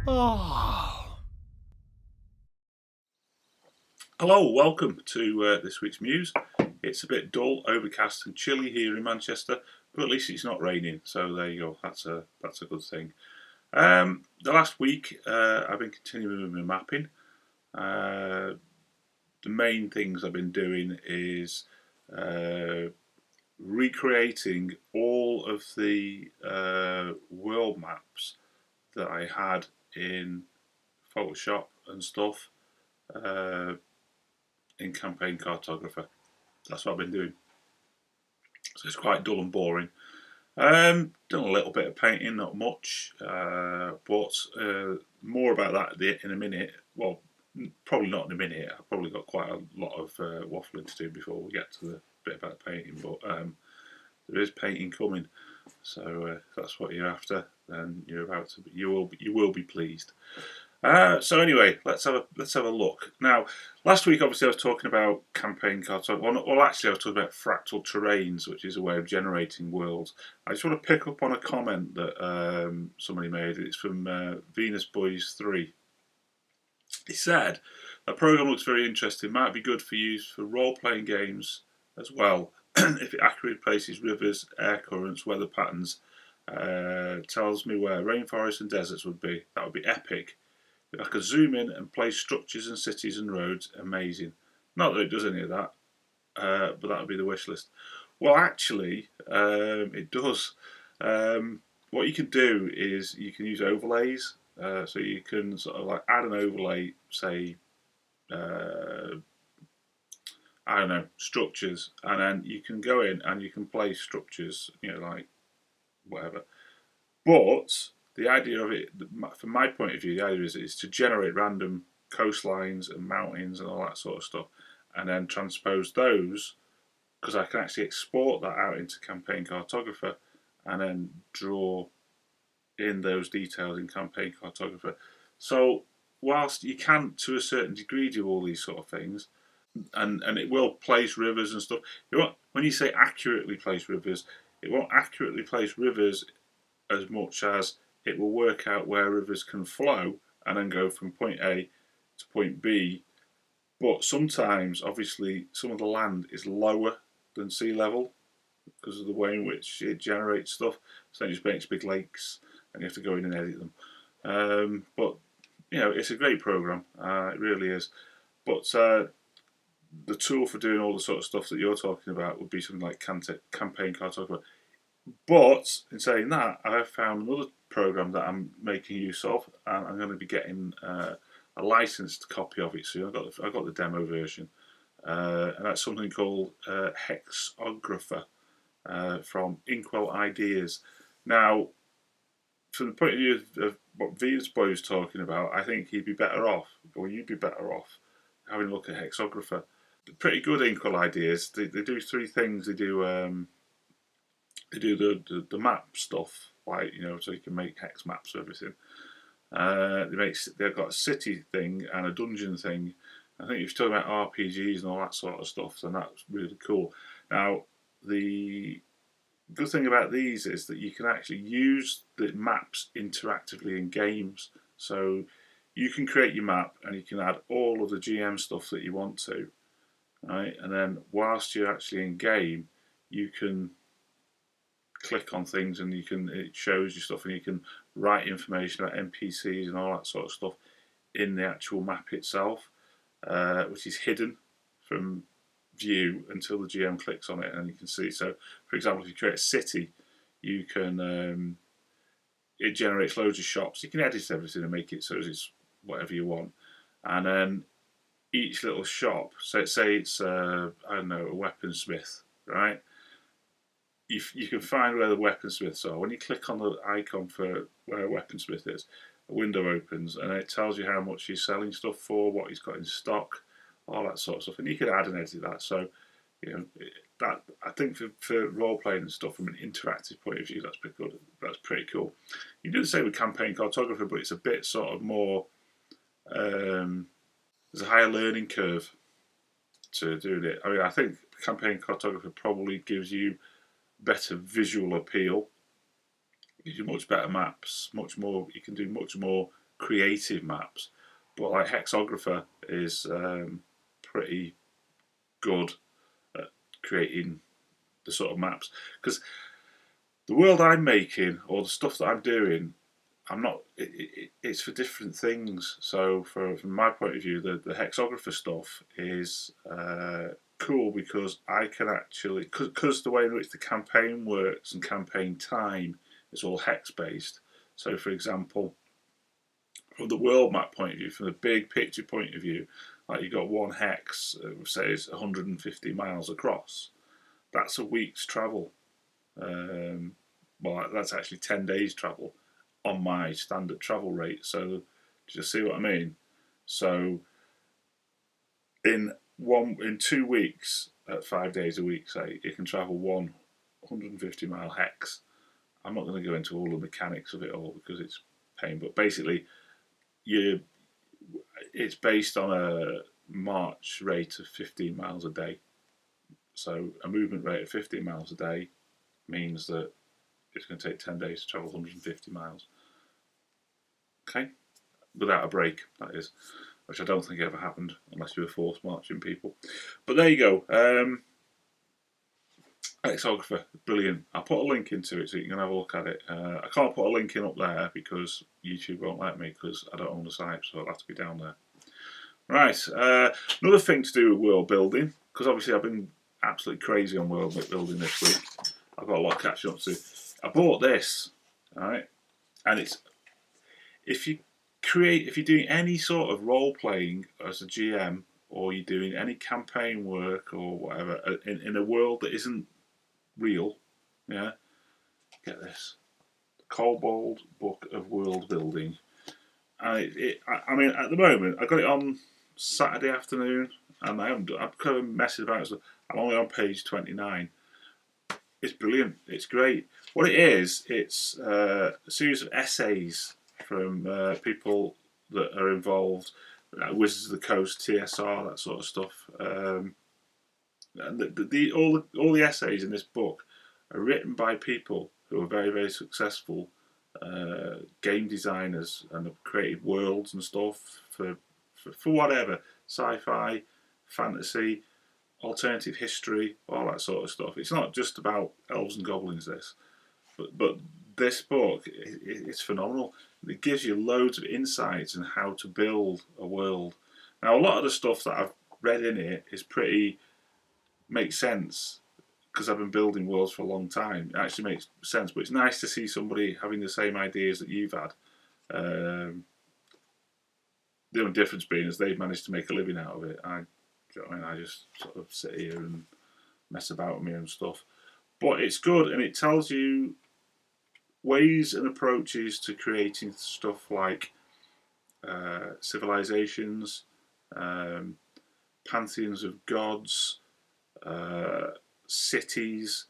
Oh. Hello, welcome to this week's Muse. It's a bit dull, overcast and chilly here in Manchester, but at least it's not raining, so there you go, that's a good thing. The last week I've been continuing with my mapping. The main things I've been doing is recreating all of the world maps that I had in Photoshop and stuff in Campaign Cartographer. That's what I've been doing. So it's quite dull and boring. Done a little bit of painting, not much, but more about that in a minute. Well, probably not in a minute. I've probably got quite a lot of waffling to do before we get to the bit about painting. But there is painting coming, so if that's what you're after, then you will be pleased. So anyway, let's have a look. Now, last week obviously I was talking about campaign cards. Well, actually I was talking about fractal terrains, which is a way of generating worlds. I just want to pick up on a comment that somebody made. It's from Venus Boys 3. He said, "The program looks very interesting. Might be good for use for role-playing games as well. If it accurately places rivers, air currents, weather patterns, tells me where rainforests and deserts would be. That would be epic. If I could zoom in and place structures and cities and roads, amazing." Not that it does any of that, but that would be the wish list. Well, actually, it does. What you can do is you can use overlays. So you can sort of like add an overlay, say, I don't know, structures, and then you can go in and you can place structures, like whatever. But the idea of it, from my point of view, the idea is to generate random coastlines and mountains and all that sort of stuff, and then transpose those, because I can actually export that out into Campaign Cartographer and then draw in those details in Campaign Cartographer. So whilst you can, to a certain degree, do all these sort of things, and it will place rivers and stuff. When you say accurately place rivers, it won't accurately place rivers as much as it will work out where rivers can flow and then go from point A to point B. But sometimes, obviously, some of the land is lower than sea level because of the way in which it generates stuff. So it just makes big lakes, and you have to go in and edit them. But it's a great program. It really is. But the tool for doing all the sort of stuff that you're talking about would be something like Campaign Cartographer. But in saying that, I have found another program that I'm making use of, and I'm going to be getting a licensed copy of it soon. I've got the demo version, and that's something called Hexographer from Inkwell Ideas. Now, from the point of view of what Venus Boy was talking about, I think he'd be better off, or you'd be better off, having a look at Hexographer. Pretty good Inkwell Ideas. They do three things. They do the map stuff, like so you can make hex maps of everything. They've got a city thing and a dungeon thing. I think you're talking about RPGs and all that sort of stuff, and that's really cool. Now, the good thing about these is that you can actually use the maps interactively in games. So you can create your map and you can add all of the GM stuff that you want to, right? And then whilst you're actually in game, you can click on things and it shows you stuff, and you can write information about NPCs and all that sort of stuff in the actual map itself, which is hidden from view until the GM clicks on it and you can see. So, for example, if you create a city, you can it generates loads of shops. You can edit everything and make it so it's whatever you want, and then each little shop. So say it's I don't know, a weaponsmith, right? You can find where the weaponsmiths are. When you click on the icon for where a weaponsmith is, a window opens and it tells you how much he's selling stuff for, what he's got in stock, all that sort of stuff. And you can add and edit that. So, that I think for role playing and stuff from an interactive point of view, that's pretty good. That's pretty cool. You do the same with Campaign Cartographer, but it's a bit sort of more. There's a higher learning curve to doing it. I mean, I think Campaign Cartographer probably gives you better visual appeal. Gives you much better maps, much more. You can do much more creative maps, but like Hexographer is pretty good at creating the sort of maps, because the world I'm making or the stuff that I'm doing, I'm not. It's for different things. So, from my point of view, the hexographer stuff is cool because I can actually, because the way in which the campaign works and campaign time is all hex based. So, for example, from the world map point of view, from the big picture point of view, like you got one hex, say it's 150 miles across. That's a week's travel. Well, that's actually 10 days travel on my standard travel rate. So, do you see what I mean? So, in 2 weeks, at 5 days a week, say you can travel 150-mile hex. I'm not going to go into all the mechanics of it all because it's pain, but basically, it's based on a march rate of 15 miles a day. So, a movement rate of 15 miles a day means that it's going to take 10 days to travel 150 miles. Okay? Without a break, that is. Which I don't think ever happened unless you were forced marching people. But there you go. Hexographer, brilliant. I'll put a link into it so you can have a look at it. I can't put a link in up there because YouTube won't let me because I don't own the site, so it'll have to be down there. Right, another thing to do with world building, because obviously I've been absolutely crazy on world building this week. I've got a lot catching up to. I bought this, alright, and it's if you're doing any sort of role playing as a GM, or you're doing any campaign work or whatever in a world that isn't real, yeah, get this, the Kobold Book of World Building, and I mean, at the moment I got it on Saturday afternoon, and I'm kind of messing about. So I'm only on page 29. It's brilliant. It's great. What it is, it's a series of essays from people that are involved, Wizards of the Coast, TSR, that sort of stuff. And all the essays in this book are written by people who are very, very successful game designers and have created worlds and stuff for whatever, sci-fi, fantasy, alternative history, all that sort of stuff. It's not just about elves and goblins, but this book it's phenomenal. It gives you loads of insights on how to build a world. Now, a lot of the stuff that I've read in it makes sense because I've been building worlds for a long time. It actually makes sense, but it's nice to see somebody having the same ideas that you've had. The only difference being is they've managed to make a living out of it. I just sort of sit here and mess about with me and stuff. But it's good, and it tells you ways and approaches to creating stuff like civilizations, pantheons of gods, cities,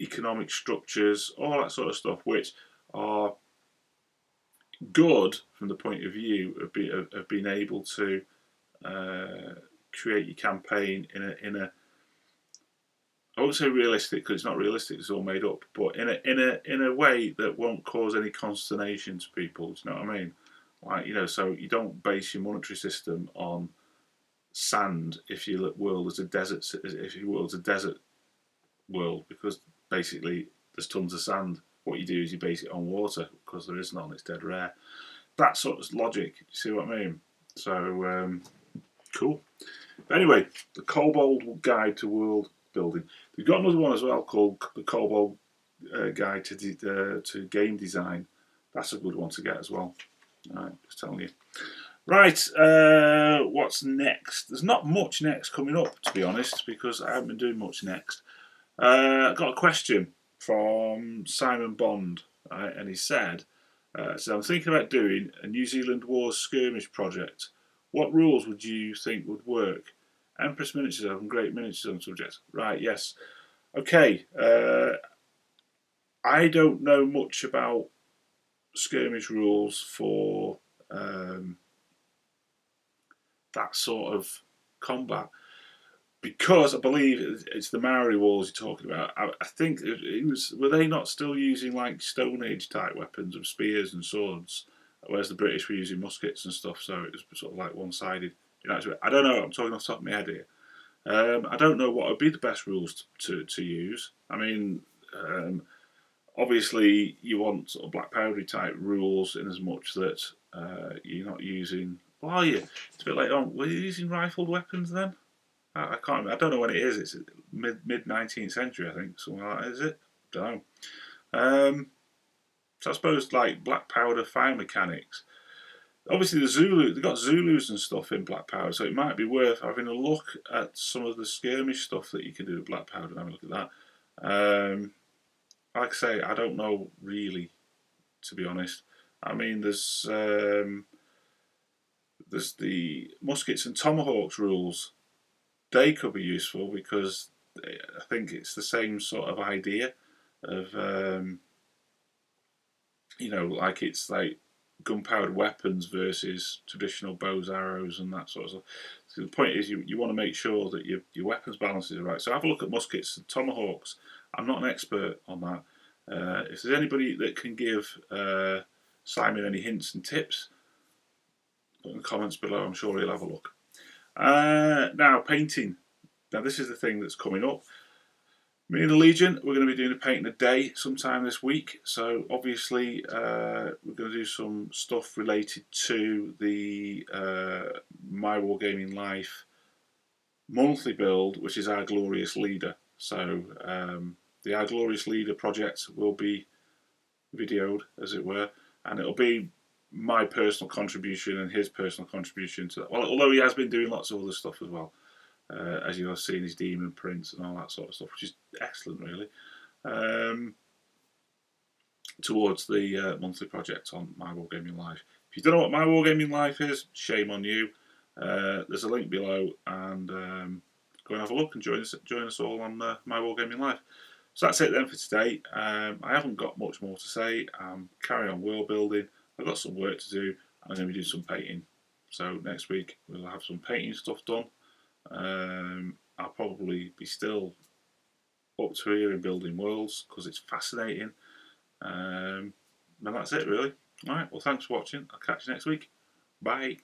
economic structures, all that sort of stuff, which are good from the point of view of being able to create your campaign in a I won't say realistic because it's not realistic; it's all made up. But in a way that won't cause any consternation to people. Do you know what I mean? Like so you don't base your monetary system on sand if your world is a desert. If your world's a desert world, because basically there's tons of sand. What you do is you base it on water because there is none. It's dead rare. That sort of logic. You see what I mean? So cool. But anyway, the Kobold Guide to World Building. We've got another one as well called the Kobold Guide to Game Design. That's a good one to get as well. All right, just telling you. Right, what's next? There's not much next coming up, to be honest, because I haven't been doing much next. I got a question from Simon Bond, right, and he said, so I'm thinking about doing a New Zealand Wars skirmish project. What rules would you think would work? Empress miniatures have great miniatures on subjects. Right, yes. Okay, I don't know much about skirmish rules for that sort of combat, because I believe it's the Maori Wars you're talking about. I think it was. Were they not still using like Stone Age type weapons of spears and swords? whereas the British were using muskets and stuff, so it was sort of like one-sided. I don't know. I'm talking off the top of my head here. I don't know what would be the best rules to use. I mean, obviously you want sort of black powdery type rules in as much that you're not using. Well, are you? It's a bit late on. Were you using rifled weapons then? I can't remember. I don't know when it is. It's mid 19th century, I think. Something like that, is it? Don't know. So I suppose like black powder fire mechanics. Obviously, they've got Zulus and stuff in black powder, so it might be worth having a look at some of the skirmish stuff that you can do with black powder and have a look at that. Like I say, I don't know really, to be honest. I mean, there's the muskets and tomahawks rules. They could be useful because I think it's the same sort of idea of like it's like gunpowder weapons versus traditional bows, arrows, and that sort of stuff. So the point is, you want to make sure that your weapons balances are right. So have a look at muskets and tomahawks. I'm not an expert on that. If there's anybody that can give Simon any hints and tips, put in the comments below. I'm sure he'll have a look. Now, painting. Now, this is the thing that's coming up. Me and the Legion, we're going to be doing a painting a day sometime this week. So obviously, we're going to do some stuff related to the My Wargaming Life monthly build, which is Our Glorious Leader. So the Our Glorious Leader project will be videoed, as it were, and it'll be my personal contribution and his personal contribution to that. Well, although he has been doing lots of other stuff as well. As you have seen, his demon prints and all that sort of stuff, which is excellent, really. Towards the monthly project on My Wargaming Life. If you don't know what My Wargaming Life is, shame on you. There's a link below, and go and have a look and join us all on My Wargaming Life. So that's it then for today. I haven't got much more to say. Carry on world building. I've got some work to do. I'm going to be doing some painting. So next week we'll have some painting stuff done. I'll probably be still up to here in building worlds because it's fascinating. And that's it, really. Alright, well, thanks for watching. I'll catch you next week. Bye.